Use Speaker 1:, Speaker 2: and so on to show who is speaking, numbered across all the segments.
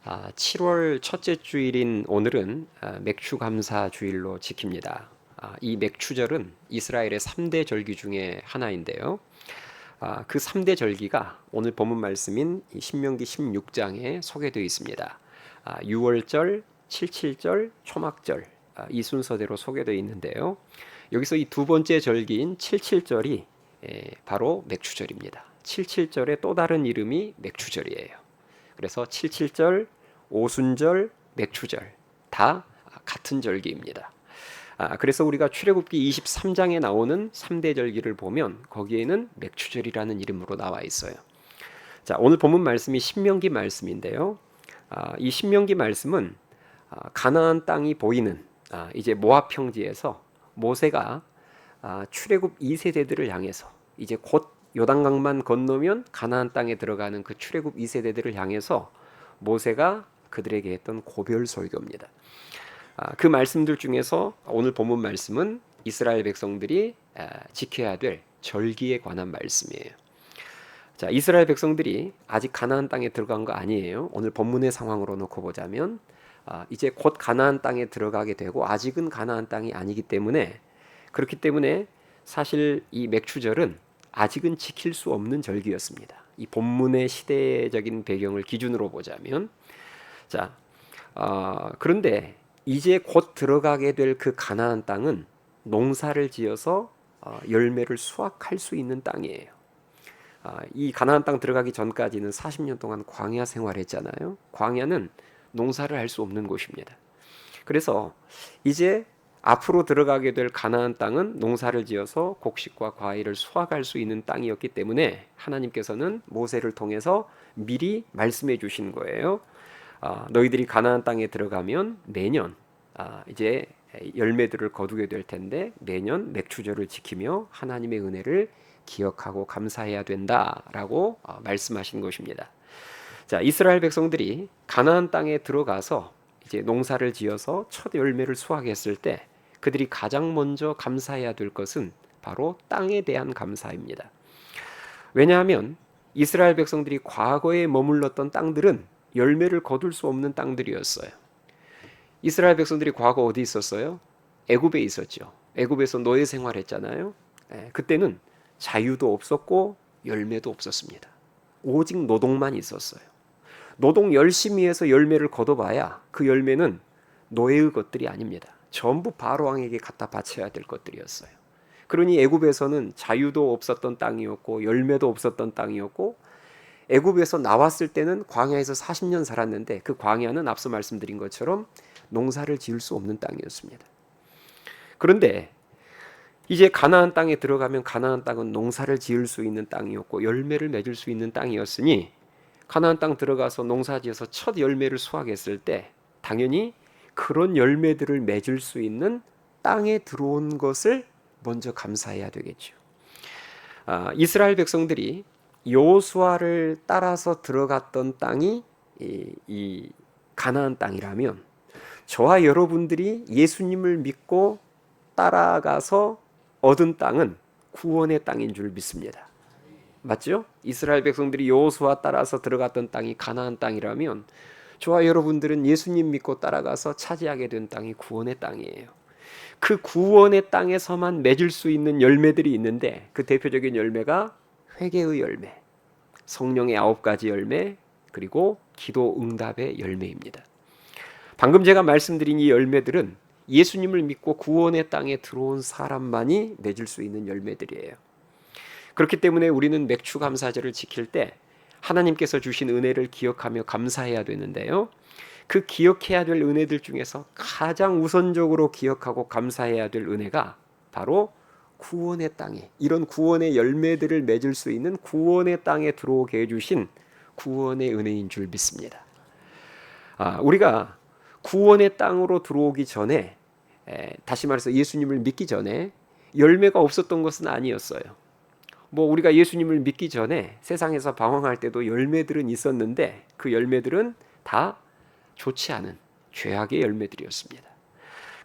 Speaker 1: 7월 첫째 주일인 오늘은 맥추 감사 주일로 지킵니다. 이 맥추절은 이스라엘의 3대 절기 중에 하나인데요. 그 3대 절기가 오늘 본문 말씀인 이 신명기 16장에 소개되어 있습니다. 6월절, 77절, 초막절 이 순서대로 소개되어 있는데요. 여기서 이 두 번째 절기인 77절이 바로 맥추절입니다. 77절의 또 다른 이름이 맥추절이에요. 그래서 77절, 오순절, 맥추절 다 같은 절기입니다. 그래서 우리가 출애굽기 23장에 나오는 3대 절기를 보면 거기에는 맥추절이라는 이름으로 나와 있어요. 자, 오늘 본문 말씀이 신명기 말씀인데요. 이 신명기 말씀은 가나안 땅이 보이는 이제 모압 평지에서 모세가 출애굽 2세대들을 향해서 이제 곧 요단강만 건너면 가나안 땅에 들어가는 그 출애굽 2세대들을 향해서 모세가 그들에게 했던 고별 설교입니다. 그 말씀들 중에서 오늘 본문 말씀은 이스라엘 백성들이 지켜야 될 절기에 관한 말씀이에요. 자, 이스라엘 백성들이 아직 가나안 땅에 들어간 거 아니에요. 오늘 본문의 상황으로 놓고 보자면 이제 곧 가나안 땅에 들어가게 되고 아직은 가나안 땅이 아니기 때문에 그렇기 때문에 사실 이 맥추절은 아직은 지킬 수 없는 절기였습니다. 이 본문의 시대적인 배경을 기준으로 보자면 자, 그런데 이제 곧 들어가게 될 그 가나안 땅은 농사를 지어서 열매를 수확할 수 있는 땅이에요. 이 가나안 땅 들어가기 전까지는 40년 동안 광야 생활했잖아요. 광야는 농사를 할 수 없는 곳입니다. 그래서 이제 앞으로 들어가게 될 가나안 땅은 농사를 지어서 곡식과 과일을 수확할 수 있는 땅이었기 때문에 하나님께서는 모세를 통해서 미리 말씀해 주신 거예요. 너희들이 가나안 땅에 들어가면 매년 이제 열매들을 거두게 될 텐데 매년 맥추절을 지키며 하나님의 은혜를 기억하고 감사해야 된다라고 말씀하신 것입니다. 자, 이스라엘 백성들이 가나안 땅에 들어가서 이제 농사를 지어서 첫 열매를 수확했을 때 그들이 가장 먼저 감사해야 될 것은 바로 땅에 대한 감사입니다. 왜냐하면 이스라엘 백성들이 과거에 머물렀던 땅들은 열매를 거둘 수 없는 땅들이었어요. 이스라엘 백성들이 과거 어디 있었어요? 애굽에 있었죠. 애굽에서 노예 생활했잖아요. 그때는 자유도 없었고 열매도 없었습니다. 오직 노동만 있었어요. 노동 열심히 해서 열매를 거둬봐야 그 열매는 노예의 것들이 아닙니다. 전부 바로 왕에게 갖다 바쳐야 될 것들이었어요. 그러니 애굽에서는 자유도 없었던 땅이었고 열매도 없었던 땅이었고 애굽에서 나왔을 때는 광야에서 40년 살았는데 그 광야는 앞서 말씀드린 것처럼 농사를 지을 수 없는 땅이었습니다. 그런데 이제 가나안 땅에 들어가면 가나안 땅은 농사를 지을 수 있는 땅이었고 열매를 맺을 수 있는 땅이었으니 가나안 땅 들어가서 농사지어서 첫 열매를 수확했을 때 당연히 그런 열매들을 맺을 수 있는 땅에 들어온 것을 먼저 감사해야 되겠죠. 이스라엘 백성들이 여호수아를 따라서 들어갔던 땅이 이 가나안 땅이라면 저와 여러분들이 예수님을 믿고 따라가서 얻은 땅은 구원의 땅인 줄 믿습니다. 맞죠? 이스라엘 백성들이 여호수아 따라서 들어갔던 땅이 가나안 땅이라면 저와 여러분들은 예수님 믿고 따라가서 차지하게 된 땅이 구원의 땅이에요. 그 구원의 땅에서만 맺을 수 있는 열매들이 있는데 그 대표적인 열매가 회개의 열매, 성령의 9가지 열매, 그리고 기도 응답의 열매입니다. 방금 제가 말씀드린 이 열매들은 예수님을 믿고 구원의 땅에 들어온 사람만이 맺을 수 있는 열매들이에요. 그렇기 때문에 우리는 맥추 감사절을 지킬 때 하나님께서 주신 은혜를 기억하며 감사해야 되는데요. 그 기억해야 될 은혜들 중에서 가장 우선적으로 기억하고 감사해야 될 은혜가 바로 구원의 땅에, 이런 구원의 열매들을 맺을 수 있는 구원의 땅에 들어오게 해주신 구원의 은혜인 줄 믿습니다. 우리가 구원의 땅으로 들어오기 전에, 다시 말해서 예수님을 믿기 전에 열매가 없었던 것은 아니었어요. 우리가 예수님을 믿기 전에 세상에서 방황할 때도 열매들은 있었는데 그 열매들은 다 좋지 않은 죄악의 열매들이었습니다.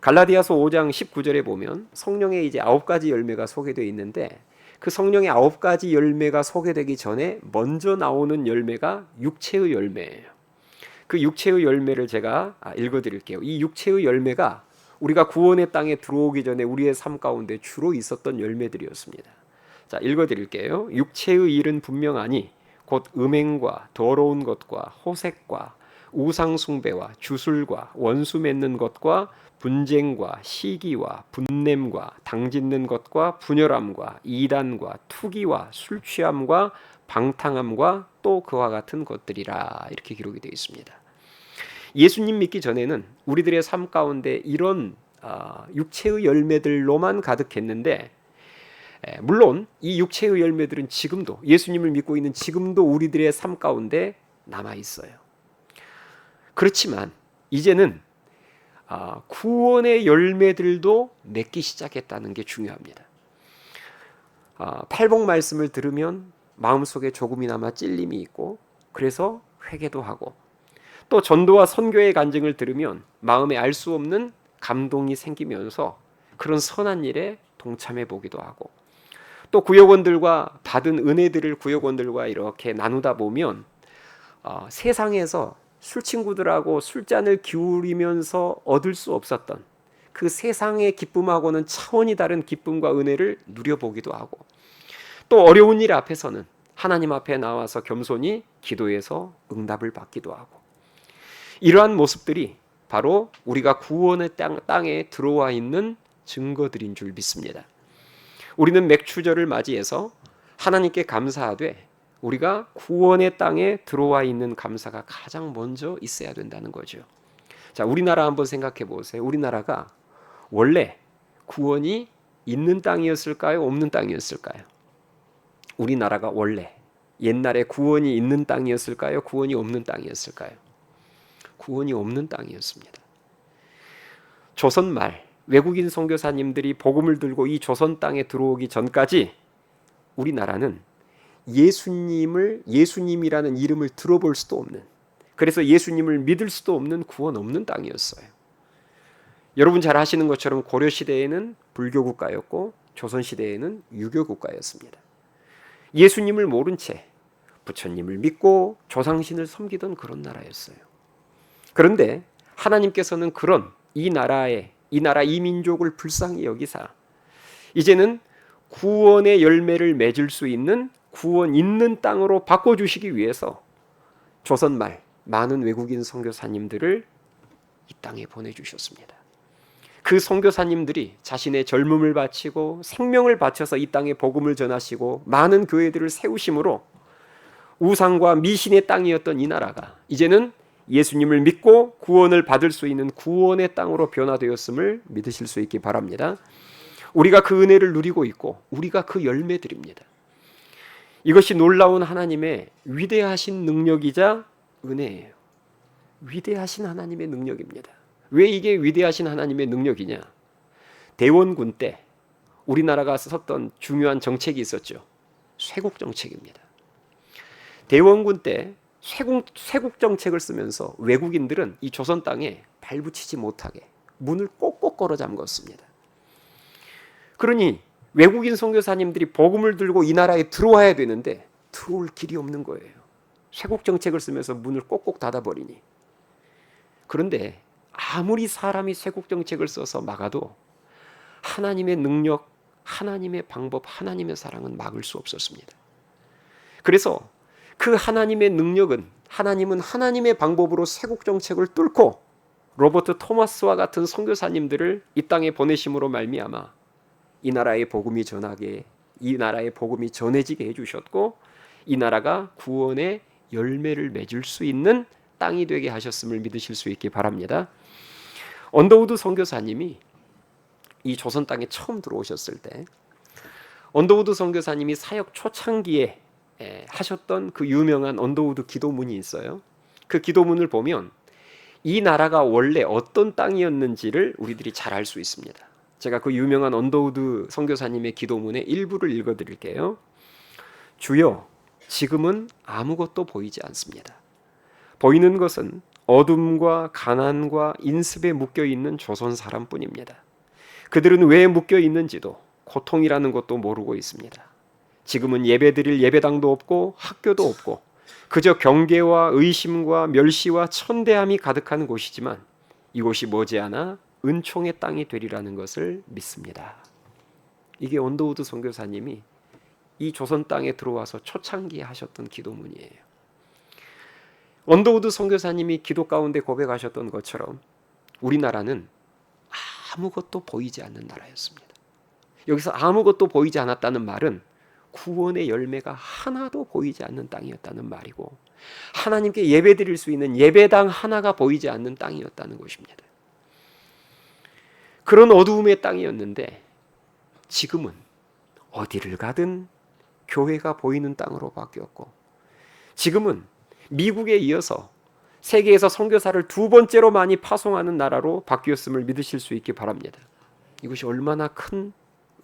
Speaker 1: 갈라디아서 5장 19절에 보면 성령의 이제 9가지 열매가 소개되어 있는데 그 성령의 9가지 열매가 소개되기 전에 먼저 나오는 열매가 육체의 열매예요. 그 육체의 열매를 제가 읽어드릴게요. 이 육체의 열매가 우리가 구원의 땅에 들어오기 전에 우리의 삶 가운데 주로 있었던 열매들이었습니다. 자, 읽어드릴게요. 육체의 일은 분명하니 곧 음행과 더러운 것과 호색과 우상 숭배와 주술과 원수 맺는 것과 분쟁과 시기와 분냄과 당짓는 것과 분열함과 이단과 투기와 술 취함과 방탕함과 또 그와 같은 것들이라, 이렇게 기록이 되어 있습니다. 예수님 믿기 전에는 우리들의 삶 가운데 이런 육체의 열매들로만 가득했는데, 물론 이 육체의 열매들은 지금도, 예수님을 믿고 있는 지금도 우리들의 삶 가운데 남아 있어요. 그렇지만 이제는 구원의 열매들도 맺기 시작했다는 게 중요합니다. 팔복 말씀을 들으면 마음속에 조금이나마 찔림이 있고, 그래서 회개도 하고, 또 전도와 선교의 간증을 들으면 마음에 알 수 없는 감동이 생기면서 그런 선한 일에 동참해 보기도 하고, 또 구역원들과 받은 은혜들을 구역원들과 이렇게 나누다 보면 세상에서 술 친구들하고 술잔을 기울이면서 얻을 수 없었던 그 세상의 기쁨하고는 차원이 다른 기쁨과 은혜를 누려보기도 하고, 또 어려운 일 앞에서는 하나님 앞에 나와서 겸손히 기도해서 응답을 받기도 하고, 이러한 모습들이 바로 우리가 구원의 땅에 들어와 있는 증거들인 줄 믿습니다. 우리는 맥추절을 맞이해서 하나님께 감사하되 우리가 구원의 땅에 들어와 있는 감사가 가장 먼저 있어야 된다는 거죠. 자, 우리나라 한번 생각해 보세요. 우리나라가 원래 구원이 있는 땅이었을까요? 없는 땅이었을까요? 우리나라가 원래 옛날에 구원이 있는 땅이었을까요? 구원이 없는 땅이었을까요? 구원이 없는 땅이었습니다. 조선 말 외국인 선교사님들이 복음을 들고 이 조선 땅에 들어오기 전까지 우리나라는 예수님이라는 이름을 들어볼 수도 없는, 그래서 예수님을 믿을 수도 없는 구원 없는 땅이었어요. 여러분 잘 아시는 것처럼 고려 시대에는 불교 국가였고 조선 시대에는 유교 국가였습니다. 예수님을 모른 채 부처님을 믿고 조상신을 섬기던 그런 나라였어요. 그런데 하나님께서는 그런 이 나라 이 민족을 불쌍히 여기사 이제는 구원의 열매를 맺을 수 있는 구원 있는 땅으로 바꿔주시기 위해서 조선말 많은 외국인 선교사님들을 이 땅에 보내주셨습니다. 그 선교사님들이 자신의 젊음을 바치고 생명을 바쳐서 이 땅에 복음을 전하시고 많은 교회들을 세우심으로 우상과 미신의 땅이었던 이 나라가 이제는 예수님을 믿고 구원을 받을 수 있는 구원의 땅으로 변화되었음을 믿으실 수 있기 바랍니다. 우리가 그 은혜를 누리고 있고 우리가 그 열매들입니다. 이것이 놀라운 하나님의 위대하신 능력이자 은혜예요. 위대하신 하나님의 능력입니다. 왜 이게 위대하신 하나님의 능력이냐? 대원군 때 우리나라가 썼던 중요한 정책이 있었죠. 쇄국 정책입니다. 대원군 때 쇄국 정책을 쓰면서 외국인들은 이 조선 땅에 발붙이지 못하게 문을 꼭꼭 걸어 잠궜습니다. 그러니 외국인 선교사님들이 복음을 들고 이 나라에 들어와야 되는데 들어올 길이 없는 거예요. 쇄국 정책을 쓰면서 문을 꼭꼭 닫아버리니. 그런데 아무리 사람이 쇄국 정책을 써서 막아도 하나님의 능력, 하나님의 방법, 하나님의 사랑은 막을 수 없었습니다. 그래서 그 하나님의 능력은, 하나님은 하나님의 방법으로 쇄국 정책을 뚫고 로버트 토마스와 같은 선교사님들을 이 땅에 보내심으로 말미암아 이 나라의 복음이 전하게, 이 나라의 복음이 전해지게 해주셨고 이 나라가 구원의 열매를 맺을 수 있는 땅이 되게 하셨음을 믿으실 수 있기 바랍니다. 언더우드 선교사님이 이 조선 땅에 처음 들어오셨을 때 언더우드 선교사님이 사역 초창기에 하셨던 그 유명한 언더우드 기도문이 있어요. 그 기도문을 보면 이 나라가 원래 어떤 땅이었는지를 우리들이 잘 알 수 있습니다. 제가 그 유명한 언더우드 선교사님의 기도문의 일부를 읽어드릴게요. 주여, 지금은 아무것도 보이지 않습니다. 보이는 것은 어둠과 가난과 인습에 묶여있는 조선 사람뿐입니다. 그들은 왜 묶여있는지도 고통이라는 것도 모르고 있습니다. 지금은 예배드릴 예배당도 없고 학교도 없고 그저 경계와 의심과 멸시와 천대함이 가득한 곳이지만 이곳이 머지않아 은총의 땅이 되리라는 것을 믿습니다. 이게 언더우드 선교사님이 이 조선 땅에 들어와서 초창기에 하셨던 기도문이에요. 언더우드 선교사님이 기도 가운데 고백하셨던 것처럼 우리나라는 아무것도 보이지 않는 나라였습니다. 여기서 아무것도 보이지 않았다는 말은 구원의 열매가 하나도 보이지 않는 땅이었다는 말이고, 하나님께 예배드릴 수 있는 예배당 하나가 보이지 않는 땅이었다는 것입니다. 그런 어두움의 땅이었는데 지금은 어디를 가든 교회가 보이는 땅으로 바뀌었고, 지금은 미국에 이어서 세계에서 선교사를 두 번째로 많이 파송하는 나라로 바뀌었음을 믿으실 수 있기 바랍니다. 이것이 얼마나 큰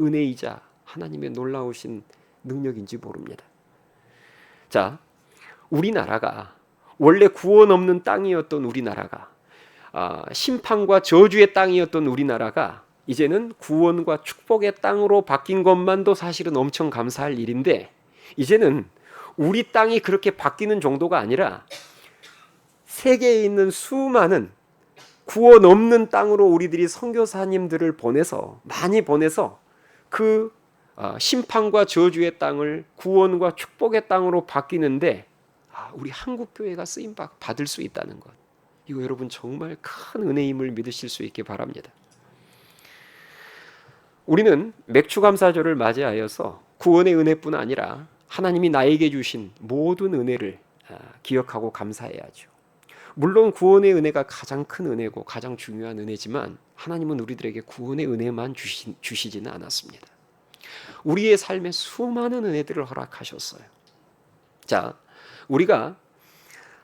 Speaker 1: 은혜이자 하나님의 놀라우신 능력인지 모릅니다. 자, 우리나라가 원래 구원 없는 땅이었던 우리나라가, 심판과 저주의 땅이었던 우리나라가 이제는 구원과 축복의 땅으로 바뀐 것만도 사실은 엄청 감사할 일인데, 이제는 우리 땅이 그렇게 바뀌는 정도가 아니라 세계에 있는 수많은 구원 없는 땅으로 우리들이 선교사님들을 많이 보내서 그 심판과 저주의 땅을 구원과 축복의 땅으로 바뀌는데 우리 한국교회가 쓰임 받을 수 있다는 것, 이거 여러분 정말 큰 은혜임을 믿으실 수 있기 바랍니다. 우리는 맥추감사절을 맞이하여서 구원의 은혜뿐 아니라 하나님이 나에게 주신 모든 은혜를 기억하고 감사해야죠. 물론 구원의 은혜가 가장 큰 은혜고 가장 중요한 은혜지만 하나님은 우리들에게 구원의 은혜만 주시지는 않았습니다. 우리의 삶에 수많은 은혜들을 허락하셨어요. 자, 우리가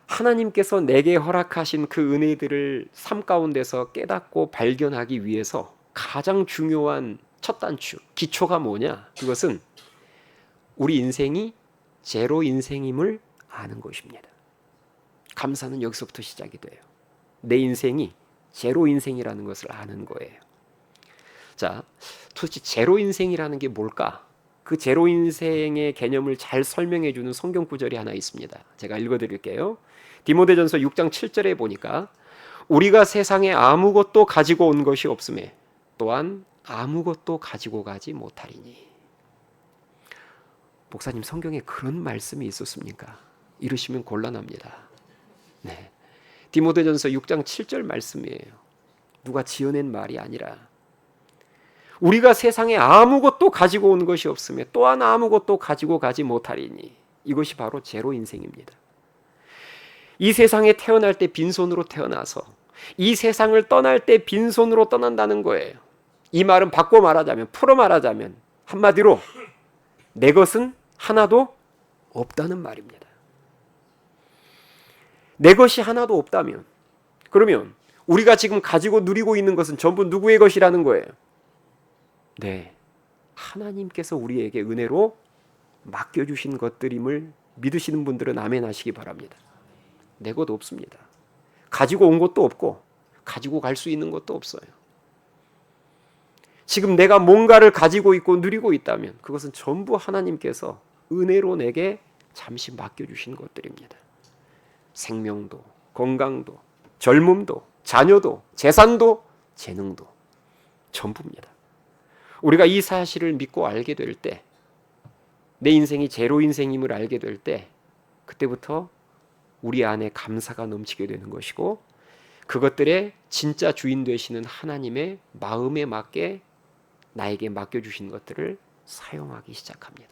Speaker 1: 하나님께서 내게 허락하신 그 은혜들을 삶 가운데서 깨닫고 발견하기 위해서 가장 중요한 첫 단추, 기초가 뭐냐? 그것은 우리 인생이 제로 인생임을 아는 것입니다. 감사는 여기서부터 시작이 돼요. 내 인생이 제로 인생이라는 것을 아는 거예요. 자, 도대체 제로 인생이라는 게 뭘까? 그 제로 인생의 개념을 잘 설명해 주는 성경 구절이 하나 있습니다. 제가 읽어 드릴게요. 디모데전서 6장 7절에 보니까 우리가 세상에 아무것도 가지고 온 것이 없음에 또한 아무것도 가지고 가지 못하리니. 목사님, 성경에 그런 말씀이 있었습니까? 이러시면 곤란합니다. 네, 디모데전서 6장 7절 말씀이에요. 누가 지어낸 말이 아니라 우리가 세상에 아무것도 가지고 온 것이 없으며 또한 아무것도 가지고 가지 못하리니. 이것이 바로 제로 인생입니다. 이 세상에 태어날 때 빈손으로 태어나서 이 세상을 떠날 때 빈손으로 떠난다는 거예요. 이 말은 바꿔 말하자면, 풀어 말하자면 한마디로 내 것은 하나도 없다는 말입니다. 내 것이 하나도 없다면, 그러면 우리가 지금 가지고 누리고 있는 것은 전부 누구의 것이라는 거예요? 네, 하나님께서 우리에게 은혜로 맡겨주신 것들임을 믿으시는 분들은 아멘 하시기 바랍니다. 내 것 없습니다. 가지고 온 것도 없고 가지고 갈 수 있는 것도 없어요. 지금 내가 뭔가를 가지고 있고 누리고 있다면 그것은 전부 하나님께서 은혜로 내게 잠시 맡겨주신 것들입니다. 생명도, 건강도, 젊음도, 자녀도, 재산도, 재능도 전부입니다. 우리가 이 사실을 믿고 알게 될 때, 내 인생이 제로 인생임을 알게 될 때, 그때부터 우리 안에 감사가 넘치게 되는 것이고, 그것들의 진짜 주인 되시는 하나님의 마음에 맞게 나에게 맡겨주신 것들을 사용하기 시작합니다.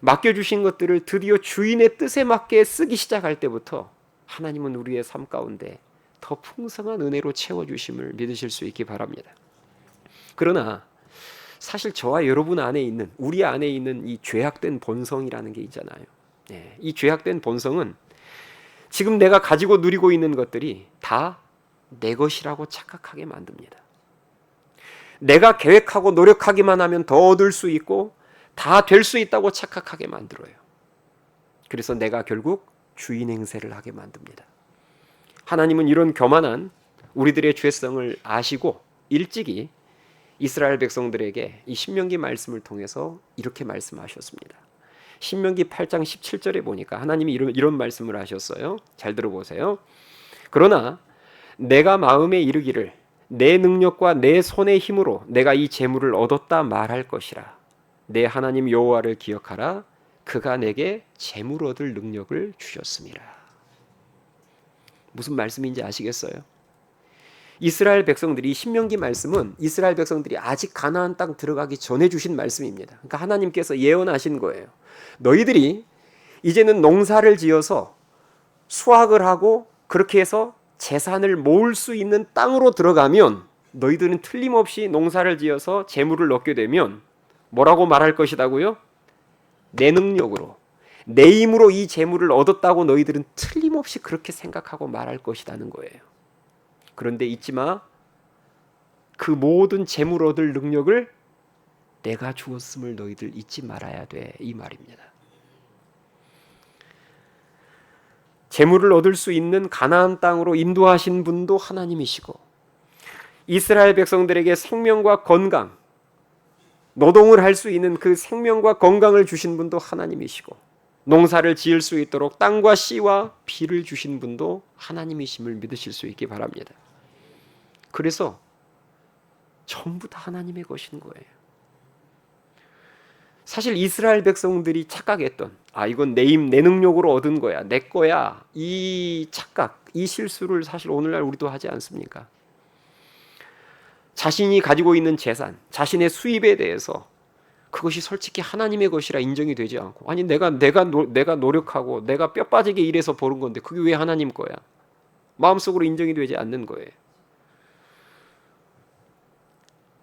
Speaker 1: 맡겨주신 것들을 드디어 주인의 뜻에 맞게 쓰기 시작할 때부터 하나님은 우리의 삶 가운데 더 풍성한 은혜로 채워주심을 믿으실 수 있기 바랍니다. 그러나 사실 저와 여러분 안에 있는, 우리 안에 있는 이 죄악된 본성이라는 게 있잖아요. 이 죄악된 본성은 지금 내가 가지고 누리고 있는 것들이 다 내 것이라고 착각하게 만듭니다. 내가 계획하고 노력하기만 하면 더 얻을 수 있고 다 될 수 있다고 착각하게 만들어요. 그래서 내가 결국 주인 행세를 하게 만듭니다. 하나님은 이런 교만한 우리들의 죄성을 아시고 일찍이 이스라엘 백성들에게 이 신명기 말씀을 통해서 이렇게 말씀하셨습니다. 신명기 8장 17절에 보니까 하나님이 이런 말씀을 하셨어요. 잘 들어보세요. 그러나 내가 마음에 이르기를 내 능력과 내 손의 힘으로 내가 이 재물을 얻었다 말할 것이라. 내 하나님 여호와를 기억하라. 그가 내게 재물 얻을 능력을 주셨음이라. 무슨 말씀인지 아시겠어요? 이스라엘 백성들이, 이 신명기 말씀은 이스라엘 백성들이 아직 가나안 땅 들어가기 전에 주신 말씀입니다. 그러니까 하나님께서 예언하신 거예요. 너희들이 이제는 농사를 지어서 수확을 하고 그렇게 해서 재산을 모을 수 있는 땅으로 들어가면 너희들은 틀림없이 농사를 지어서 재물을 얻게 되면 뭐라고 말할 것이다고요? 내 능력으로, 내 힘으로 이 재물을 얻었다고 너희들은 틀림없이 그렇게 생각하고 말할 것이라는 거예요. 그런데 잊지 마. 그 모든 재물 얻을 능력을 내가 주었음을 너희들 잊지 말아야 돼. 이 말입니다. 재물을 얻을 수 있는 가나안 땅으로 인도하신 분도 하나님이시고, 이스라엘 백성들에게 생명과 건강, 노동을 할 수 있는 그 생명과 건강을 주신 분도 하나님이시고, 농사를 지을 수 있도록 땅과 씨와 비를 주신 분도 하나님이심을 믿으실 수 있기 바랍니다. 그래서 전부 다 하나님의 것인 거예요. 사실 이스라엘 백성들이 착각했던, 이건 내 힘, 내 능력으로 얻은 거야, 내 거야, 이 착각, 이 실수를 사실 오늘날 우리도 하지 않습니까? 자신이 가지고 있는 재산, 자신의 수입에 대해서 그것이 솔직히 하나님의 것이라 인정이 되지 않고, 아니 내가 노력하고 내가 뼈 빠지게 일해서 버는 건데 그게 왜 하나님 거야? 마음속으로 인정이 되지 않는 거예요.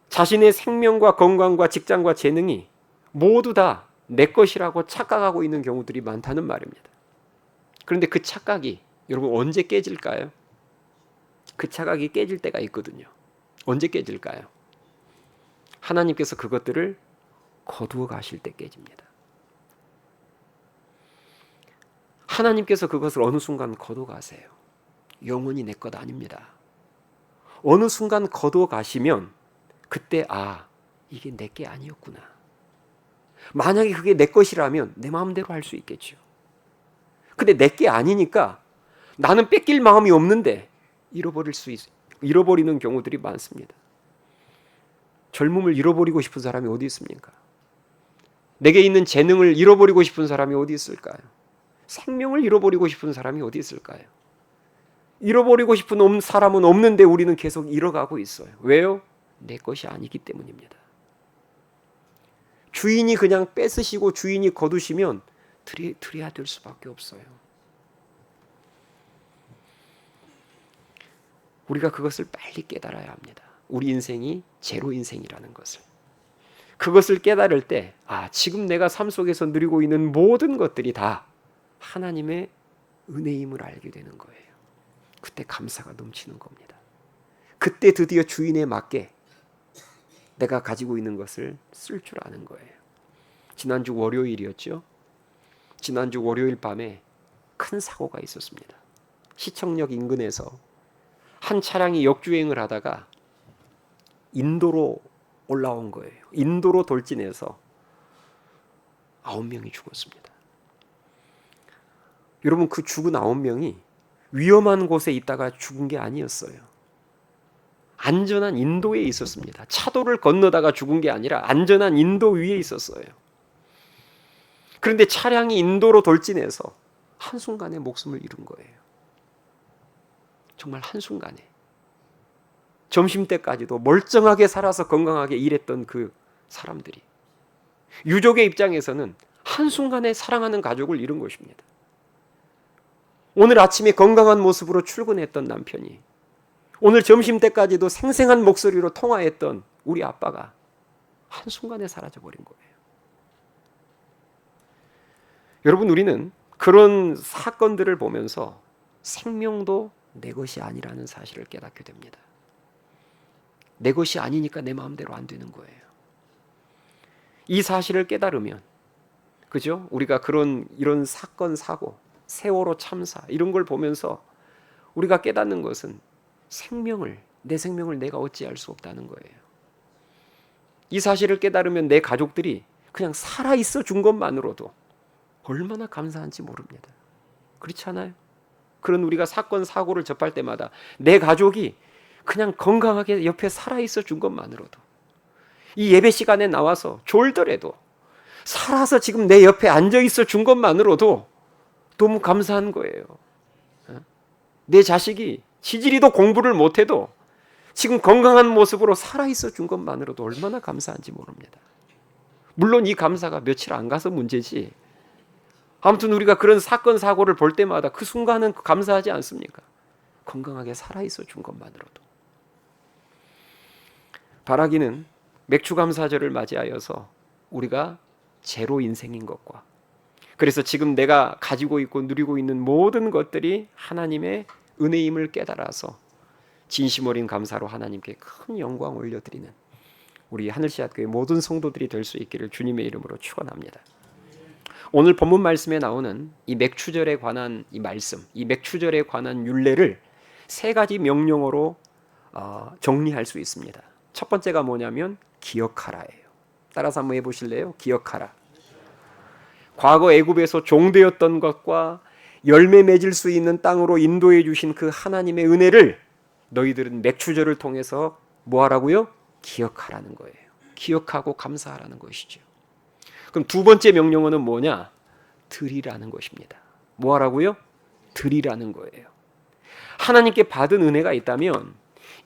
Speaker 1: 자신의 생명과 건강과 직장과 재능이 모두 다 내 것이라고 착각하고 있는 경우들이 많다는 말입니다. 그런데 그 착각이 여러분 언제 깨질까요? 그 착각이 깨질 때가 있거든요. 언제 깨질까요? 하나님께서 그것들을 거두어 가실 때 깨집니다. 하나님께서 그것을 어느 순간 거두어 가세요. 영원히 내 것 아닙니다. 어느 순간 거두어 가시면 그때 이게 내 게 아니었구나. 만약에 그게 내 것이라면 내 마음대로 할 수 있겠죠. 근데 내 게 아니니까 나는 뺏길 마음이 없는데 잃어버리는 경우들이 많습니다. 젊음을 잃어버리고 싶은 사람이 어디 있습니까? 내게 있는 재능을 잃어버리고 싶은 사람이 어디 있을까요? 생명을 잃어버리고 싶은 사람이 어디 있을까요? 잃어버리고 싶은 사람은 없는데 우리는 계속 잃어가고 있어요. 왜요? 내 것이 아니기 때문입니다. 주인이 그냥 뺏으시고 주인이 거두시면 드려야 될 수밖에 없어요. 우리가 그것을 빨리 깨달아야 합니다. 우리 인생이 제로 인생이라는 것을. 그것을 깨달을 때 지금 내가 삶 속에서 누리고 있는 모든 것들이 다 하나님의 은혜임을 알게 되는 거예요. 그때 감사가 넘치는 겁니다. 그때 드디어 주인에 맞게 내가 가지고 있는 것을 쓸 줄 아는 거예요. 지난주 월요일이었죠. 지난주 월요일 밤에 큰 사고가 있었습니다. 시청역 인근에서 한 차량이 역주행을 하다가 인도로 올라온 거예요. 인도로 돌진해서 9명이 죽었습니다. 여러분, 그 죽은 9명이 위험한 곳에 있다가 죽은 게 아니었어요. 안전한 인도에 있었습니다. 차도를 건너다가 죽은 게 아니라 안전한 인도 위에 있었어요. 그런데 차량이 인도로 돌진해서 한순간에 목숨을 잃은 거예요. 정말 한순간에. 점심때까지도 멀쩡하게 살아서 건강하게 일했던 그 사람들이, 유족의 입장에서는 한순간에 사랑하는 가족을 잃은 것입니다. 오늘 아침에 건강한 모습으로 출근했던 남편이, 오늘 점심때까지도 생생한 목소리로 통화했던 우리 아빠가 한순간에 사라져버린 거예요. 여러분, 우리는 그런 사건들을 보면서 생명도 내 것이 아니라는 사실을 깨닫게 됩니다. 내 것이 아니니까 내 마음대로 안 되는 거예요. 이 사실을 깨달으면, 그죠? 우리가 이런 사건, 사고, 세월호 참사 이런 걸 보면서 우리가 깨닫는 것은 내 생명을 내가 어찌할 수 없다는 거예요. 이 사실을 깨달으면 내 가족들이 그냥 살아있어 준 것만으로도 얼마나 감사한지 모릅니다. 그렇지 않아요? 그런 우리가 사건 사고를 접할 때마다 내 가족이 그냥 건강하게 옆에 살아있어 준 것만으로도, 이 예배 시간에 나와서 졸더라도 살아서 지금 내 옆에 앉아있어 준 것만으로도 너무 감사한 거예요. 내 자식이 지지리도 공부를 못해도 지금 건강한 모습으로 살아있어 준 것만으로도 얼마나 감사한지 모릅니다. 물론 이 감사가 며칠 안 가서 문제지, 아무튼 우리가 그런 사건 사고를 볼 때마다 그 순간은 감사하지 않습니까? 건강하게 살아있어 준 것만으로도. 바라기는 맥주감사절을 맞이하여서 우리가 제로 인생인 것과, 그래서 지금 내가 가지고 있고 누리고 있는 모든 것들이 하나님의 은혜임을 깨달아서 진심 어린 감사로 하나님께 큰 영광 올려드리는 우리 하늘씨앗교회 모든 성도들이 될 수 있기를 주님의 이름으로 축원합니다. 오늘 본문 말씀에 나오는 이 맥추절에 관한 이 말씀, 이 맥추절에 관한 율례를 세 가지 명령어로 정리할 수 있습니다. 첫 번째가 뭐냐면 기억하라예요. 따라서 한번 해보실래요? 기억하라. 과거 애굽에서 종되었던 것과 열매 맺을 수 있는 땅으로 인도해 주신 그 하나님의 은혜를 너희들은 맥추절을 통해서 뭐 하라고요? 기억하라는 거예요. 기억하고 감사하라는 것이죠. 그럼 두 번째 명령어는 뭐냐? 드리라는 것입니다. 뭐 하라고요? 드리라는 거예요. 하나님께 받은 은혜가 있다면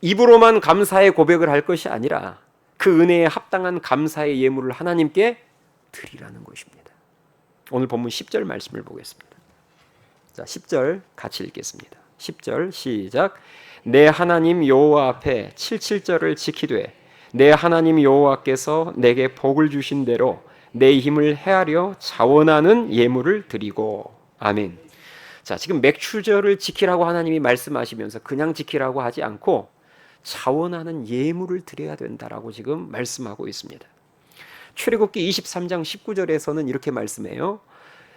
Speaker 1: 입으로만 감사의 고백을 할 것이 아니라 그 은혜에 합당한 감사의 예물을 하나님께 드리라는 것입니다. 오늘 본문 10절 말씀을 보겠습니다. 자, 10절 같이 읽겠습니다. 10절 시작. 내 하나님 여호와 앞에 77절을 지키되 내 하나님 여호와께서 내게 복을 주신 대로 내 힘을 헤아려 자원하는 예물을 드리고. 아멘. 자, 지금 맥추절을 지키라고 하나님이 말씀하시면서 그냥 지키라고 하지 않고 자원하는 예물을 드려야 된다라고 지금 말씀하고 있습니다. 출애굽기 23장 19절에서는 이렇게 말씀해요.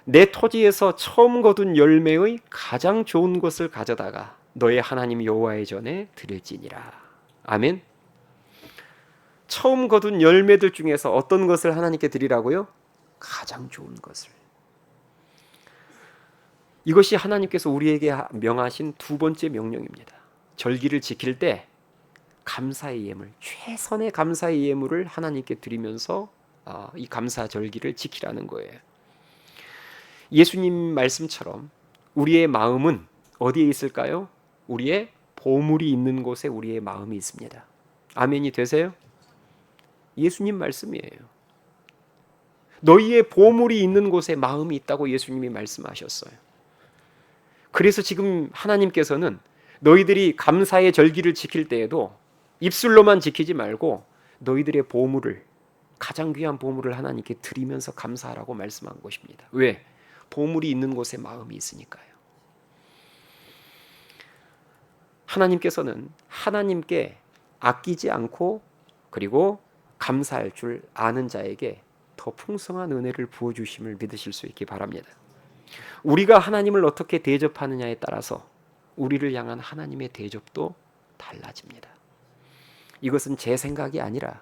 Speaker 1: 내 토지에서 처음 거둔 열매의 가장 좋은 것을 가져다가 너의 하나님 여호와의 전에 드릴지니라. 아멘. 처음 거둔 열매들 중에서 어떤 것을 하나님께 드리라고요? 가장 좋은 것을. 이것이 하나님께서 우리에게 명하신 두 번째 명령입니다. 절기를 지킬 때 감사의 예물, 최선의 감사의 예물을 하나님께 드리면서 이 감사 절기를 지키라는 거예요. 예수님 말씀처럼 우리의 마음은 어디에 있을까요? 우리의 보물이 있는 곳에 우리의 마음이 있습니다. 아멘이 되세요? 예수님 말씀이에요. 너희의 보물이 있는 곳에 마음이 있다고 예수님이 말씀하셨어요. 그래서 지금 하나님께서는 너희들이 감사의 절기를 지킬 때에도 입술로만 지키지 말고 너희들의 보물을, 가장 귀한 보물을 하나님께 드리면서 감사하라고 말씀한 것입니다. 왜? 보물이 있는 곳에 마음이 있으니까요. 하나님께서는 하나님께 아끼지 않고 그리고 감사할 줄 아는 자에게 더 풍성한 은혜를 부어주심을 믿으실 수 있기 바랍니다. 우리가 하나님을 어떻게 대접하느냐에 따라서 우리를 향한 하나님의 대접도 달라집니다. 이것은 제 생각이 아니라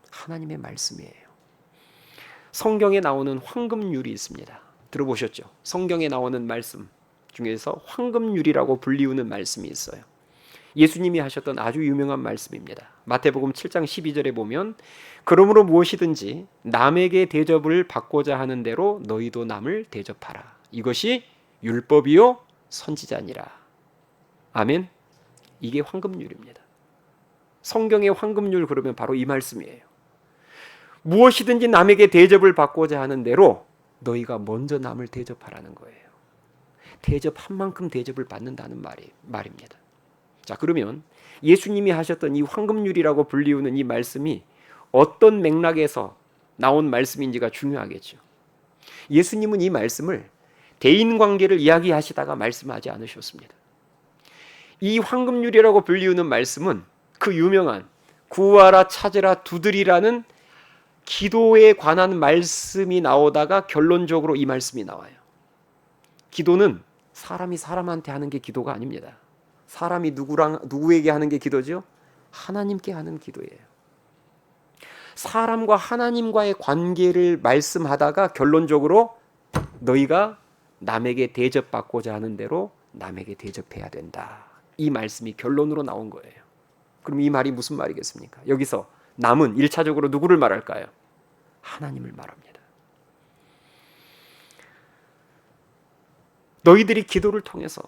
Speaker 1: 하나님의 말씀이에요. 성경에 나오는 황금률이 있습니다. 들어보셨죠? 성경에 나오는 말씀 중에서 황금률이라고 불리우는 말씀이 있어요. 예수님이 하셨던 아주 유명한 말씀입니다. 마태복음 7장 12절에 보면 그러므로 무엇이든지 남에게 대접을 받고자 하는 대로 너희도 남을 대접하라. 이것이 율법이요 선지자니라. 아멘. 이게 황금률입니다. 성경의 황금률 그러면 바로 이 말씀이에요. 무엇이든지 남에게 대접을 받고자 하는 대로 너희가 먼저 남을 대접하라는 거예요. 대접한 만큼 대접을 받는다는 말입니다. 자, 그러면 예수님이 하셨던 이 황금률이라고 불리우는 이 말씀이 어떤 맥락에서 나온 말씀인지가 중요하겠죠. 예수님은 이 말씀을 대인관계를 이야기하시다가 말씀하지 않으셨습니다. 이 황금률이라고 불리우는 말씀은 그 유명한 구하라 찾으라 두드리라는 기도에 관한 말씀이 나오다가 결론적으로 이 말씀이 나와요. 기도는 사람이 사람한테 하는 게 기도가 아닙니다. 사람이 누구에게 하는 게 기도죠? 하나님께 하는 기도예요. 사람과 하나님과의 관계를 말씀하다가 결론적으로 너희가 남에게 대접받고자 하는 대로 남에게 대접해야 된다. 이 말씀이 결론으로 나온 거예요. 그럼 이 말이 무슨 말이겠습니까? 여기서 남은 1차적으로 누구를 말할까요? 하나님을 말합니다. 너희들이 기도를 통해서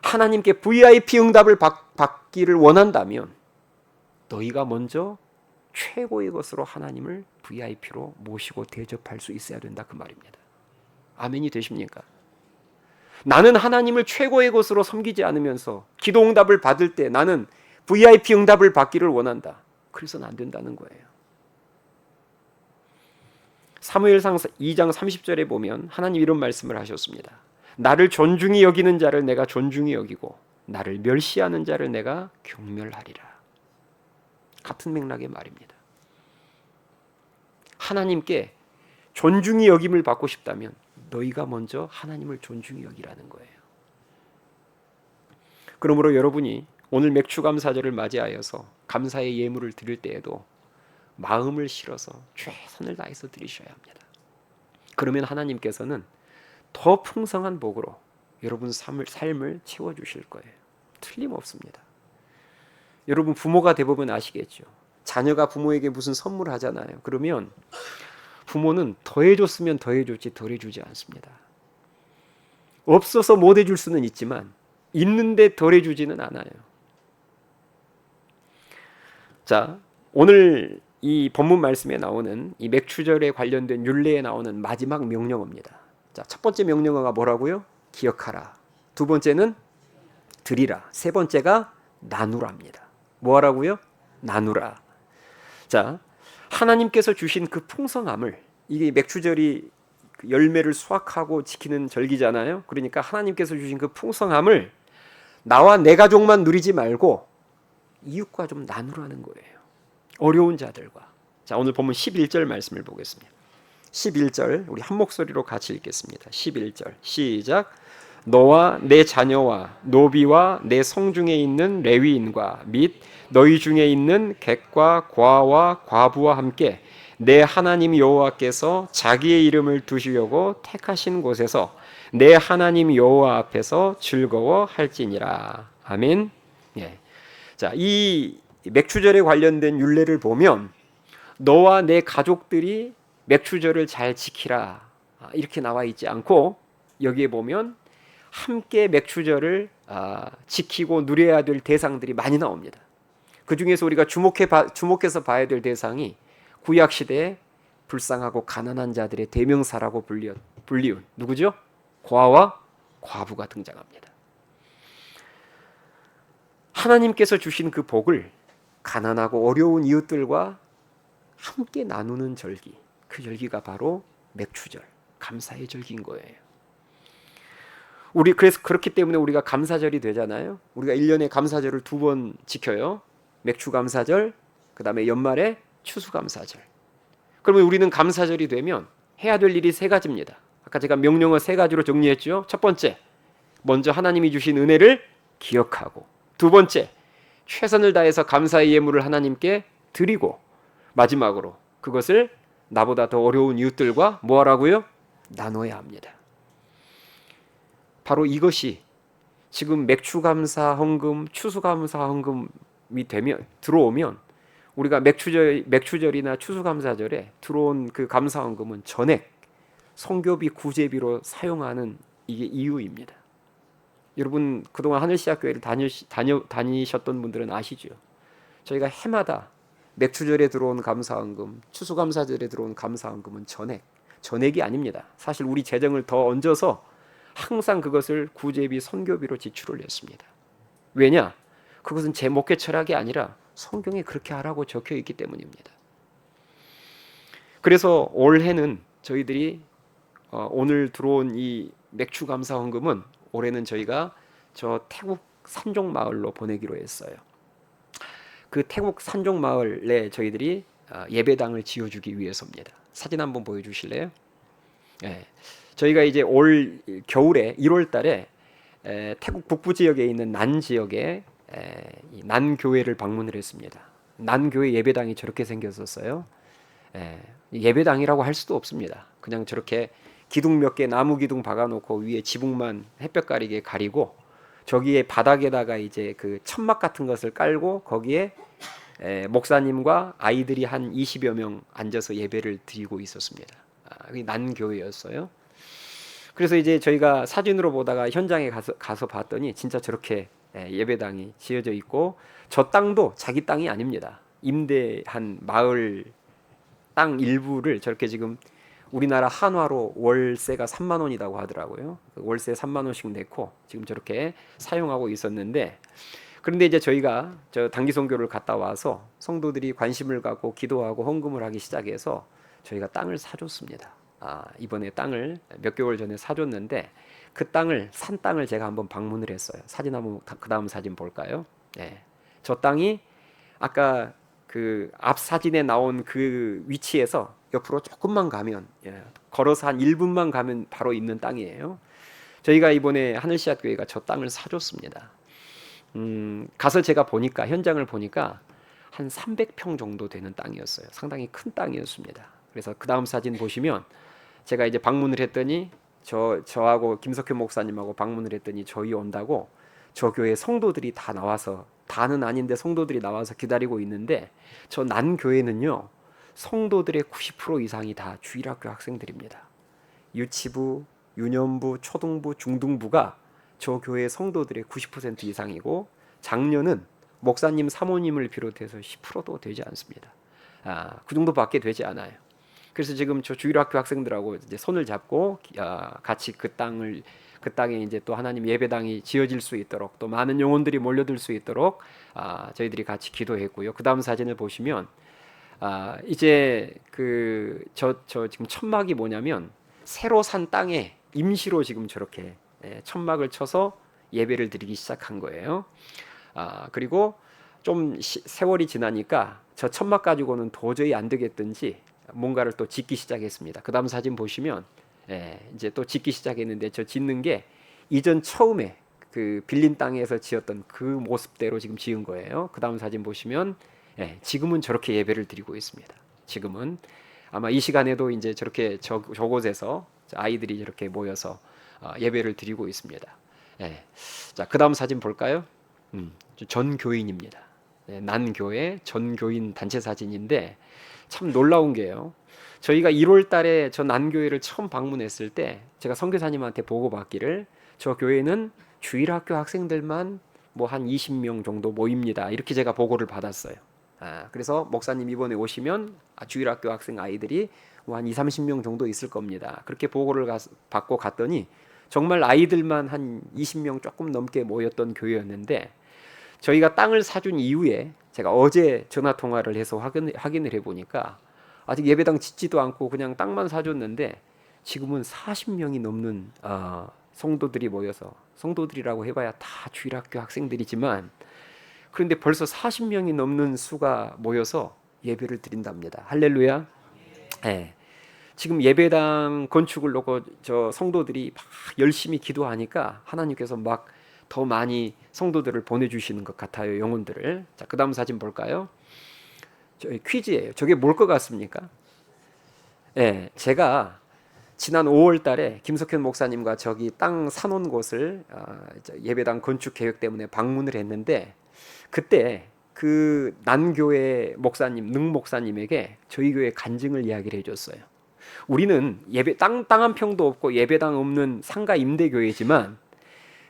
Speaker 1: 하나님께 VIP 응답을 받기를 원한다면 너희가 먼저 최고의 것으로 하나님을 VIP로 모시고 대접할 수 있어야 된다, 그 말입니다. 아멘이 되십니까? 나는 하나님을 최고의 것으로 섬기지 않으면서 기도 응답을 받을 때 나는 VIP 응답을 받기를 원한다. 그래서는 안 된다는 거예요. 사무엘상 2장 30절에 보면 하나님 이런 말씀을 하셨습니다. 나를 존중히 여기는 자를 내가 존중히 여기고 나를 멸시하는 자를 내가 경멸하리라. 같은 맥락의 말입니다. 하나님께 존중히 여김을 받고 싶다면 너희가 먼저 하나님을 존중히 여기라는 거예요. 그러므로 여러분이 오늘 맥추감사절을 맞이하여서 감사의 예물을 드릴 때에도 마음을 실어서 최선을 다해서 드리셔야 합니다. 그러면 하나님께서는 더 풍성한 복으로 여러분 삶을 채워주실 거예요. 틀림없습니다. 여러분 부모가 대부분 아시겠죠. 자녀가 부모에게 무슨 선물을 하잖아요. 그러면 부모는 더해줬으면 더해줬지 덜해주지 않습니다. 없어서 못 해줄 수는 있지만 있는데 덜해주지는 않아요. 자, 오늘 이 본문 말씀에 나오는 이 맥추절에 관련된 율례에 나오는 마지막 명령어입니다. 자, 첫 번째 명령어가 뭐라고요? 기억하라. 두 번째는 드리라. 세 번째가 나누라입니다. 뭐 하라고요? 나누라. 자, 하나님께서 주신 그 풍성함을, 이게 맥추절이 열매를 수확하고 지키는 절기잖아요. 그러니까 하나님께서 주신 그 풍성함을 나와 내 가족만 누리지 말고 이웃과 좀 나누라는 거예요. 어려운 자들과. 자, 오늘 보면 11절 말씀을 보겠습니다. 11절 우리 한 목소리로 같이 읽겠습니다. 11절 시작. 너와 내 자녀와 노비와 내 성중에 있는 레위인과 및 너희 중에 있는 객과 과와 과부와 함께 내 하나님 여호와께서 자기의 이름을 두시려고 택하신 곳에서 내 하나님 여호와 앞에서 즐거워할지니라. 아멘. 예. 자, 이 맥추절에 관련된 율례를 보면 너와 내 가족들이 맥추절을 잘 지키라 이렇게 나와 있지 않고, 여기에 보면 함께 맥추절을 지키고 누려야 될 대상들이 많이 나옵니다. 그 중에서 우리가 주목해서 봐야 될 대상이 구약시대에 불쌍하고 가난한 자들의 대명사라고 불리운 누구죠? 과와 과부가 등장합니다. 하나님께서 주신 그 복을 가난하고 어려운 이웃들과 함께 나누는 절기, 그 절기가 바로 맥추절, 감사의 절기인 거예요. 우리 그래서 그렇기 때문에 우리가 감사절이 되잖아요. 우리가 1년에 감사절을 2번 지켜요. 맥추감사절, 그 다음에 연말에 추수감사절. 그러면 우리는 감사절이 되면 해야 될 일이 3가지입니다. 아까 제가 명령어 3가지로 정리했죠. 첫 번째, 먼저 하나님이 주신 은혜를 기억하고, 두 번째, 최선을 다해서 감사의 예물을 하나님께 드리고, 마지막으로 그것을 나보다 더 어려운 이웃들과 뭐 하라고요? 나눠야 합니다. 바로 이것이 지금 맥추감사 헌금, 추수감사 헌금이 들어오면 우리가 맥추절이나 추수감사절에 들어온 그 감사 헌금은 전액 성교비, 구제비로 사용하는 이게 이유입니다. 여러분 그동안 하늘시학교회를 다니셨던 분들은 아시죠? 저희가 해마다 맥추절에 들어온 감사헌금, 추수감사절에 들어온 감사헌금은 전액이 아닙니다. 사실 우리 재정을 더 얹어서 항상 그것을 구제비, 선교비로 지출을 했습니다. 왜냐? 그것은 제 목회 철학이 아니라 성경에 그렇게 하라고 적혀 있기 때문입니다. 그래서 올해는 저희들이 오늘 들어온 이 맥추감사헌금은 올해는 저희가 저 태국 산종마을로 보내기로 했어요. 그 태국 산종마을에 저희들이 예배당을 지어주기 위해서입니다. 사진 한번 보여주실래요? 네. 저희가 이제 올 겨울에 1월 달에 태국 북부 지역에 있는 난 지역에 난 교회를 방문을 했습니다. 난 교회 예배당이 저렇게 생겼었어요. 예배당이라고 할 수도 없습니다. 그냥 저렇게 기둥 몇 개 나무 기둥 박아놓고 위에 지붕만 햇볕 가리게 가리고 저기에 바닥에다가 이제 그 천막 같은 것을 깔고 거기에 목사님과 아이들이 한 20여 명 앉아서 예배를 드리고 있었습니다. 그게 난교회였어요. 그래서 이제 저희가 사진으로 보다가 현장에 가서 봤더니 진짜 저렇게 예배당이 지어져 있고 저 땅도 자기 땅이 아닙니다. 임대한 마을 땅 일부를 저렇게 지금 우리나라 한화로 월세가 3만 원이라고 하더라고요. 월세 3만 원씩 내고 지금 저렇게 사용하고 있었는데 그런데 이제 저희가 저 단기 선교를 갔다 와서 성도들이 관심을 갖고 기도하고 헌금을 하기 시작해서 저희가 땅을 사줬습니다. 이번에 땅을 몇 개월 전에 사줬는데 그 땅을 산 땅을 제가 한번 방문을 했어요. 사진 한번 그 다음 사진 볼까요? 저 땅이 아까 그 앞 사진에 나온 그 위치에서 옆으로 조금만 가면 걸어서 한 1분만 가면 바로 있는 땅이에요. 저희가 이번에 하늘씨앗 교회가 저 땅을 사줬습니다. 가서 제가 보니까 현장을 보니까 한 300평 정도 되는 땅이었어요. 상당히 큰 땅이었습니다. 그래서 그 다음 사진 보시면 제가 이제 방문을 했더니 저하고 김석현 목사님하고 방문을 했더니 저희 온다고 저 교회 성도들이 다 나와서 다는 아닌데 성도들이 나와서 기다리고 있는데 저 난 교회는요 성도들의 90% 이상이 다 주일학교 학생들입니다. 유치부, 유년부, 초등부, 중등부가 저 교회 성도들의 90% 이상이고 작년은 목사님 사모님을 비롯해서 10%도 되지 않습니다. 그 정도밖에 되지 않아요. 그래서 지금 저 주일학교 학생들하고 이제 손을 잡고 같이 그 땅에 이제 또 하나님 예배당이 지어질 수 있도록 또 많은 영혼들이 몰려들 수 있도록 저희들이 같이 기도했고요. 그 다음 사진을 보시면 이제 저 지금 천막이 뭐냐면 새로 산 땅에 임시로 지금 저렇게 천막을 쳐서 예배를 드리기 시작한 거예요. 그리고 좀 세월이 지나니까 저 천막 가지고는 도저히 안 되겠든지 뭔가를 또 짓기 시작했습니다. 그 다음 사진 보시면 이제 또 짓기 시작했는데 저 짓는 게 이전 처음에 그 빌린 땅에서 지었던 그 모습대로 지금 지은 거예요. 그 다음 사진 보시면 지금은 저렇게 예배를 드리고 있습니다. 지금은 아마 이 시간에도 이제 저렇게 저곳에서 아이들이 저렇게 모여서 예배를 드리고 있습니다. 자, 그 다음 사진 볼까요? 전 교인입니다. 난 교회 전 교인 단체 사진인데 참 놀라운 게요. 저희가 1월 달에 저 난교회를 처음 방문했을 때 제가 선교사님한테 보고받기를 저 교회는 주일학교 학생들만 뭐 한 20명 정도 모입니다. 이렇게 제가 보고를 받았어요. 그래서 목사님 이번에 오시면 주일학교 학생 아이들이 뭐 한 30명 정도 있을 겁니다. 그렇게 보고를 받고 갔더니 정말 아이들만 한 20명 조금 넘게 모였던 교회였는데 저희가 땅을 사준 이후에 제가 어제 전화 통화를 해서 확인을 해보니까 아직 예배당 짓지도 않고 그냥 땅만 사줬는데 지금은 40명이 넘는 성도들이 모여서 성도들이라고 해봐야 다 주일학교 학생들이지만 그런데 벌써 40명이 넘는 수가 모여서 예배를 드린답니다. 할렐루야. 지금 예배당 건축을 놓고 저 성도들이 막 열심히 기도하니까 하나님께서 막 더 많이 성도들을 보내주시는 것 같아요. 영혼들을. 자, 그 다음 사진 볼까요? 퀴즈예요. 저게 뭘 것 같습니까? 제가 지난 5월 달에 김석현 목사님과 저기 땅 사놓은 곳을 예배당 건축 계획 때문에 방문을 했는데 그때 그 난교회 목사님, 능 목사님에게 저희 교회 간증을 이야기를 해줬어요. 우리는 땅 한 평도 없고 예배당 없는 상가 임대교회지만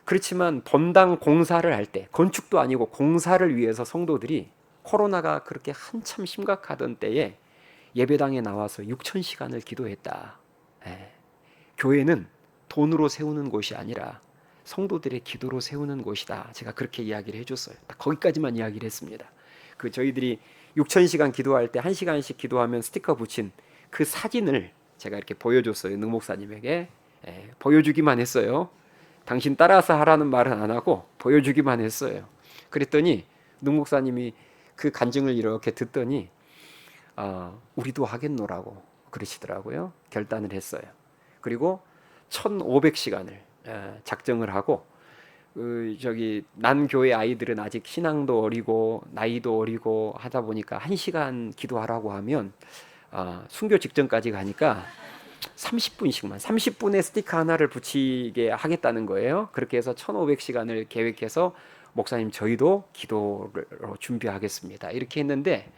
Speaker 1: 그렇지만 본당 공사를 할 때 건축도 아니고 공사를 위해서 성도들이 코로나가 그렇게 한참 심각하던 때에 예배당에 나와서 6,000시간을 기도했다. 교회는 돈으로 세우는 곳이 아니라 성도들의 기도로 세우는 곳이다. 제가 그렇게 이야기를 해줬어요. 딱 거기까지만 이야기를 했습니다. 저희들이 6,000시간 기도할 때 1시간씩 기도하면 스티커 붙인 그 사진을 제가 이렇게 보여줬어요. 능 목사님에게. 보여주기만 했어요. 당신 따라서 하라는 말은 안 하고 보여주기만 했어요. 그랬더니 능 목사님이 그 간증을 이렇게 듣더니 우리도 하겠노라고 그러시더라고요. 결단을 했어요. 그리고 1,500시간을 작정을 하고 저기 난 교회 아이들은 아직 신앙도 어리고 나이도 어리고 하다 보니까 1시간 기도하라고 하면 순교 직전까지 가니까 30분씩만 30분에 스티커 하나를 붙이게 하겠다는 거예요. 그렇게 해서 1500시간을 계획해서 목사님 저희도 기도를 준비하겠습니다 이렇게 했는데,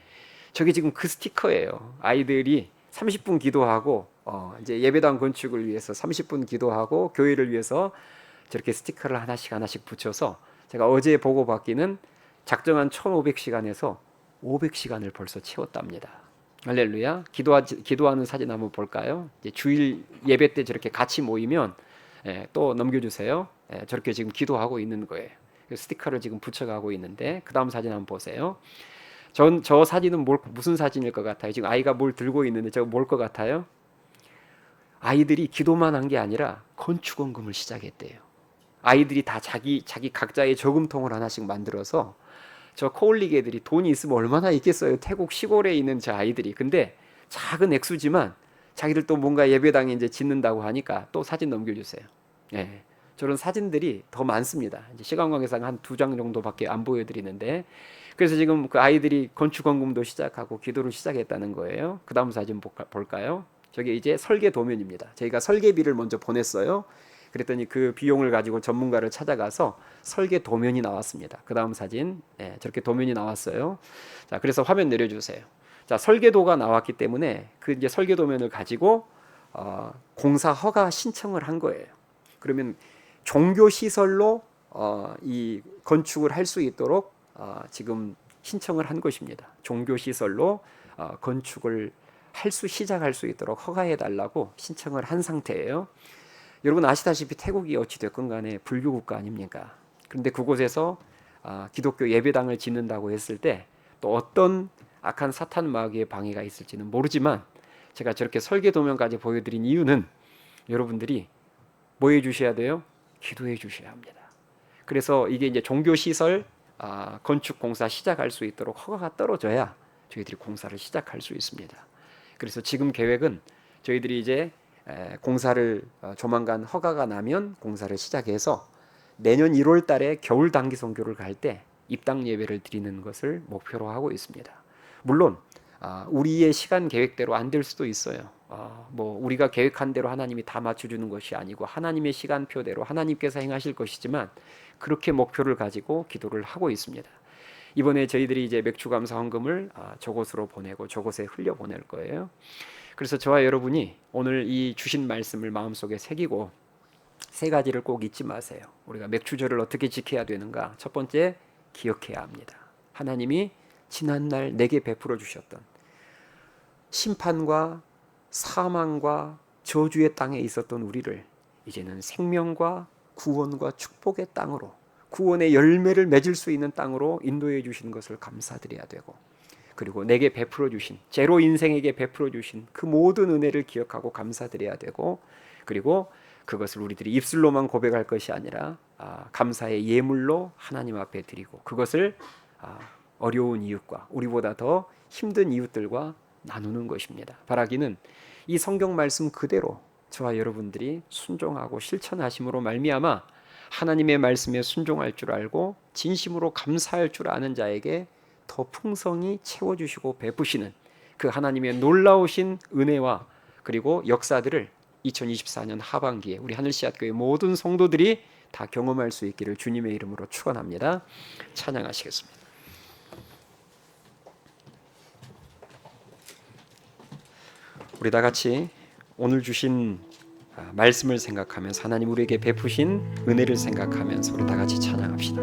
Speaker 1: 저게 지금 그 스티커예요. 아이들이 30분 기도하고 이제 예배당 건축을 위해서 30분 기도하고 교회를 위해서 저렇게 스티커를 하나씩 붙여서, 제가 어제 보고 받기는 작정한 1500시간에서 500시간을 벌써 채웠답니다. 할렐루야. 기도하는 사진 한번 볼까요? 이제 주일 예배 때 저렇게 같이 모이면, 또 넘겨주세요. 저렇게 지금 기도하고 있는 거예요. 스티커를 지금 붙여가고 있는데, 그 다음 사진 한번 보세요. 저 사진은 무슨 사진일 것 같아요? 지금 아이가 뭘 들고 있는데 저거 뭘 것 같아요? 아이들이 기도만 한 게 아니라 건축원금을 시작했대요. 아이들이 다 자기 각자의 저금통을 하나씩 만들어서, 저 코올리게 애들이 돈이 있으면 얼마나 있겠어요. 태국 시골에 있는 저 아이들이. 근데 작은 액수지만 자기들 또 뭔가 예배당에 이제 짓는다고 하니까, 또 사진 넘겨주세요. 예. 저런 사진들이 더 많습니다. 이제 시간 관계상 한 2장 정도밖에 안 보여드리는데, 그래서 지금 그 아이들이 건축원금도 시작하고 기도를 시작했다는 거예요. 그 다음 사진 볼까요? 저게 이제 설계 도면입니다. 저희가 설계비를 먼저 보냈어요. 그랬더니 그 비용을 가지고 전문가를 찾아가서 설계 도면이 나왔습니다. 그 다음 사진, 저렇게 도면이 나왔어요. 자, 그래서 화면 내려주세요. 자, 설계도가 나왔기 때문에 그 이제 설계 도면을 가지고 공사 허가 신청을 한 거예요. 그러면 종교 시설로 이 건축을 할 수 있도록 지금 신청을 한 것입니다. 종교 시설로 건축을 시작할 수 있도록 허가해 달라고 신청을 한 상태예요. 여러분 아시다시피 태국이 어찌됐건 간에 불교 국가 아닙니까? 그런데 그곳에서 기독교 예배당을 짓는다고 했을 때 또 어떤 악한 사탄 마귀의 방해가 있을지는 모르지만, 제가 저렇게 설계 도면까지 보여드린 이유는 여러분들이 뭐 해주셔야 돼요? 기도해 주셔야 합니다. 그래서 이게 이제 종교시설 건축 공사 시작할 수 있도록 허가가 떨어져야 저희들이 공사를 시작할 수 있습니다. 그래서 지금 계획은 저희들이 이제 공사를 조만간 허가가 나면 공사를 시작해서 내년 1월 달에 겨울 단기 선교를 갈 때 입당 예배를 드리는 것을 목표로 하고 있습니다. 물론 우리의 시간 계획대로 안 될 수도 있어요. 뭐 우리가 계획한 대로 하나님이 다 맞춰주는 것이 아니고 하나님의 시간표대로 하나님께서 행하실 것이지만, 그렇게 목표를 가지고 기도를 하고 있습니다. 이번에 저희들이 이제 맥주감사 헌금을 저곳으로 보내고 저곳에 흘려보낼 거예요. 그래서 저와 여러분이 오늘 이 주신 말씀을 마음속에 새기고, 3가지를 꼭 잊지 마세요. 우리가 맥주절을 어떻게 지켜야 되는가? 첫 번째, 기억해야 합니다. 하나님이 지난날 내게 베풀어 주셨던 심판과 사망과 저주의 땅에 있었던 우리를 이제는 생명과 구원과 축복의 땅으로, 구원의 열매를 맺을 수 있는 땅으로 인도해 주신 것을 감사드려야 되고, 그리고 내게 베풀어 주신, 제로 인생에게 베풀어 주신 그 모든 은혜를 기억하고 감사드려야 되고, 그리고 그것을 우리들이 입술로만 고백할 것이 아니라 감사의 예물로 하나님 앞에 드리고, 그것을 어려운 이웃과 우리보다 더 힘든 이웃들과 나누는 것입니다. 바라기는 이 성경 말씀 그대로 저와 여러분들이 순종하고 실천하심으로 말미암아 하나님의 말씀에 순종할 줄 알고 진심으로 감사할 줄 아는 자에게 더 풍성히 채워주시고 베푸시는 그 하나님의 놀라우신 은혜와 그리고 역사들을 2024년 하반기에 우리 하늘씨앗교회 모든 성도들이 다 경험할 수 있기를 주님의 이름으로 축원합니다. 찬양하시겠습니다. 우리 다 같이 오늘 주신 말씀을 생각하면서 하나님 우리에게 베푸신 은혜를 생각하면서 우리 다 같이 찬양합시다.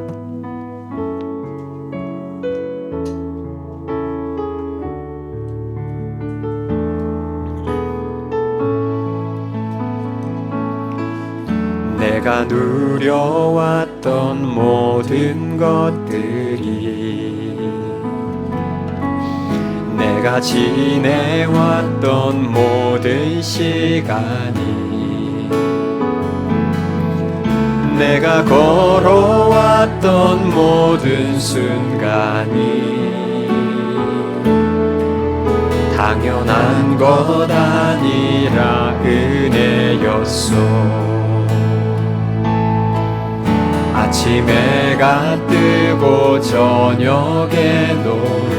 Speaker 1: 내가 누려왔던 모든 것들이, 내가 지내왔던 모든 시간이, 내가 걸어왔던 모든 순간이 당연한 것 아니라 은혜였소. 아침 해가 뜨고 저녁에 노을,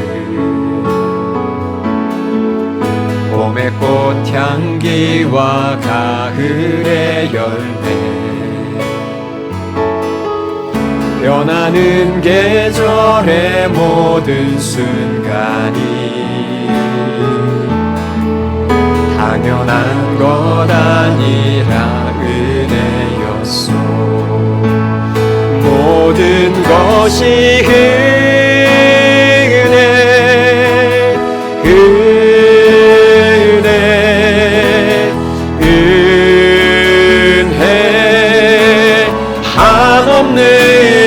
Speaker 1: 봄 봄의 꽃향기와 가을의 열매 변하는 계절의 모든 순간이 당연한 것 아니라 은혜였소. 모든 것이 은혜, 은혜, 은혜, 한없는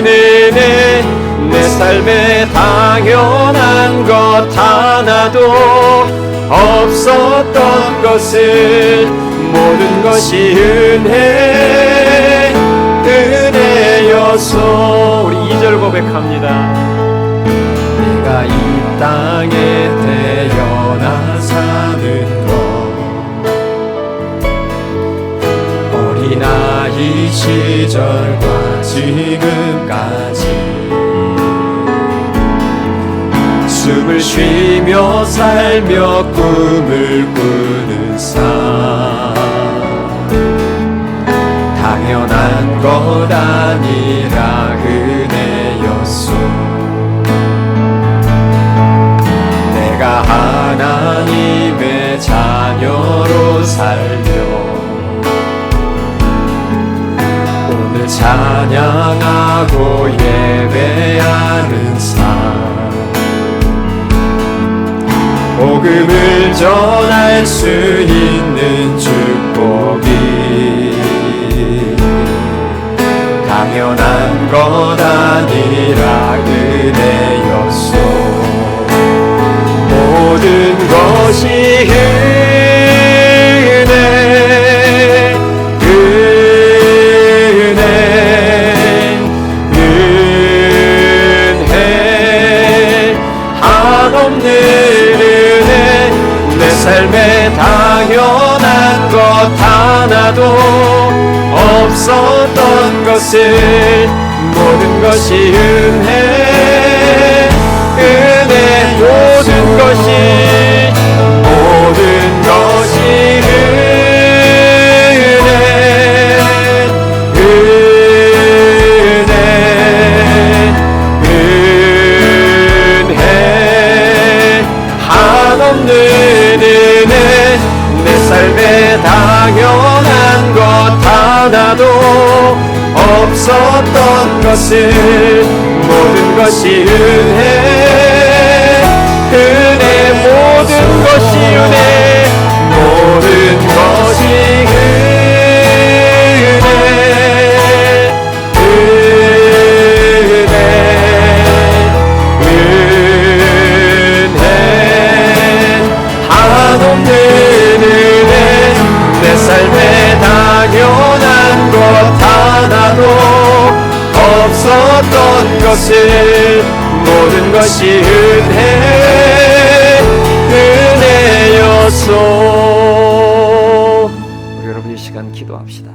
Speaker 1: 은혜. 내 삶에 당연한 것 하나도 없었던 것을 모든 것이 은혜, 은혜였소. 우리 2절 고백합니다. 내가 이 땅에 태어나 사는 것 어린아이 시절과 지금까지 숨을 쉬며 살며 꿈을 꾸는 삶 당연한 것 아니라 은혜였소. 내가 하나님의 자녀로 살며 오늘 찬양하고 예배하는 삶 복음을 전할 수 있는 축복이 당연한 것 아니라 은혜였소. 모든 것이 은혜, 은혜, 은혜, 한없는 내 삶에 당연한 것 하나도 없었던 것을 모든 것이 은혜, 은혜. 모든 것이 은혜, 은혜, 은혜, 한없는 은혜. 내 삶에 당연한 것 하나도 없었던 것을 모든 것이 은혜, 은혜. 모든 것이 은혜, 모든 것이 은혜, 은혜, 은혜, 한없는 은혜. 내 삶에 당연한 것 하나도 없었던 것을 모든 것이 은혜, 은혜였소. 우리 여러분 이 시간 기도합시다.